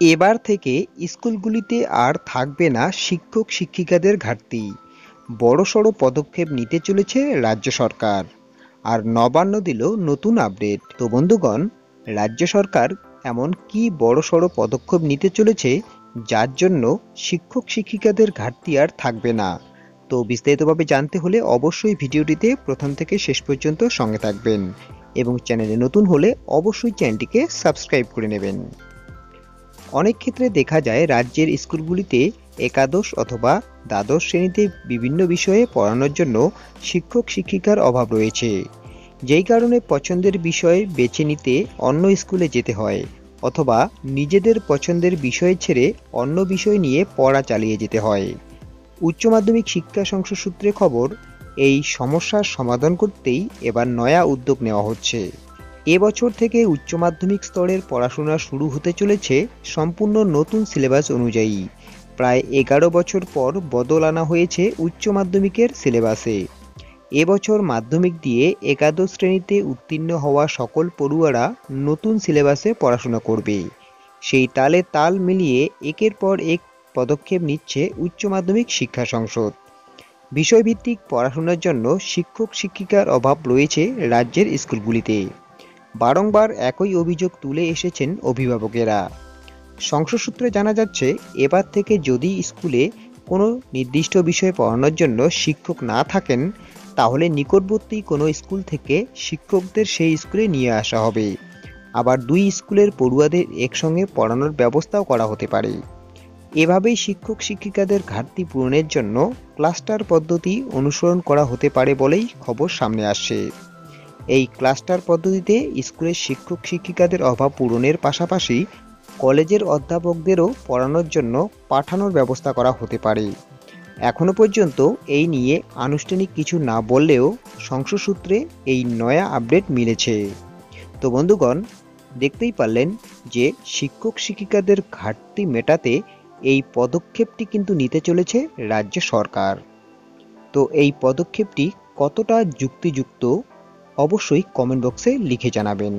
এবার থেকে স্কুলগুলিতে আর থাকবে না শিক্ষক শিক্ষিকাদের ঘাটতি। বড়সড় পদক্ষেপ নিতে চলেছে রাজ্য সরকার। আর নবান্ন দিল নতুন আপডেট। তো বন্ধুগণ, রাজ্য সরকার এমন কি বড়সড় পদক্ষেপ নিতে চলেছে যার জন্য শিক্ষক শিক্ষিকাদের ঘাটতি আর থাকবে না? তো বিস্তারিতভাবে জানতে হলে অবশ্যই ভিডিওটিতে প্রথম থেকে শেষ পর্যন্ত সঙ্গে থাকবেন এবং চ্যানেলে নতুন হলে অবশ্যই চ্যানেলটিকে সাবস্ক্রাইব করে নেবেন। অনেক ক্ষেত্রে দেখা যায় রাজ্যের স্কুলগুলিতে একাদশ অথবা দ্বাদশ শ্রেণীতে বিভিন্ন বিষয়ে পড়ানোর জন্য শিক্ষক শিক্ষিকার অভাব রয়েছে, যেই কারণে পছন্দের বিষয় বেছে নিতে অন্য স্কুলে যেতে হয় অথবা নিজেদের পছন্দের বিষয় ছেড়ে অন্য বিষয় নিয়ে পড়া চালিয়ে যেতে হয়। উচ্চ মাধ্যমিক শিক্ষা সংসদ সূত্রে খবর, এই সমস্যার সমাধান করতেই এবার নয়া উদ্যোগ নেওয়া হচ্ছে। এবছর থেকে উচ্চ মাধ্যমিক স্তরের পড়াশোনা শুরু হতে চলেছে সম্পূর্ণ নতুন সিলেবাস অনুযায়ী। প্রায় 11 বছর পর বদল আনা হয়েছে উচ্চ মাধ্যমিকের সিলেবাসে। এবছর মাধ্যমিক দিয়ে একাদশ শ্রেণীতে উত্তীর্ণ হওয়া সকল পড়ুয়ারা নতুন সিলেবাসে পড়াশোনা করবে। সেই তালে তাল মিলিয়ে একের পর এক পদক্ষেপ নিচ্ছে উচ্চ মাধ্যমিক শিক্ষা সংসদ। বিষয়ভিত্তিক পড়াশোনার জন্য শিক্ষক শিক্ষিকার অভাব রয়েছে রাজ্যের স্কুলগুলিতে। বারংবার একই অভিযোগ তুলে এসেছেন অভিভাবকেরা। সংসদ সূত্রে জানা যাচ্ছে, এবার থেকে যদি স্কুলে কোনো নির্দিষ্ট বিষয় পড়ানোর জন্য শিক্ষক না থাকেন, তাহলে নিকটবর্তী কোনো স্কুল থেকে শিক্ষকদের সেই স্কুলে নিয়ে আসা হবে। আবার দুই স্কুলের পড়ুয়াদের একসঙ্গে পড়ানোর ব্যবস্থাও করা হতে পারে। এভাবেই শিক্ষক শিক্ষিকাদের ঘাটতি পূরণের জন্য ক্লাস্টার পদ্ধতি অনুসরণ করা হতে পারে বলেই খবর সামনে আসছে। এই ক্লাস্টার পদ্ধতিতে স্কুলের শিক্ষক শিক্ষিকাদের অভাব পূরণের পাশাপাশি কলেজের অধ্যাপকদেরও পড়ানোর জন্য পাঠানোর ব্যবস্থা করা হতে পারে। এখনো পর্যন্ত এই নিয়ে আনুষ্ঠানিক কিছু না বললেও সংসদ সূত্রে এই নয়া আপডেট মিলেছে। তো বন্ধুগণ, দেখতেই পারলেন যে শিক্ষক শিক্ষিকাদের ঘাটতি মেটাতে এই পদক্ষেপটি কিন্তু নিতে চলেছে রাজ্য সরকার। তো এই পদক্ষেপটি কতটা যুক্তিযুক্ত অবশ্যই কমেন্ট বক্সে লিখে জানাবেন।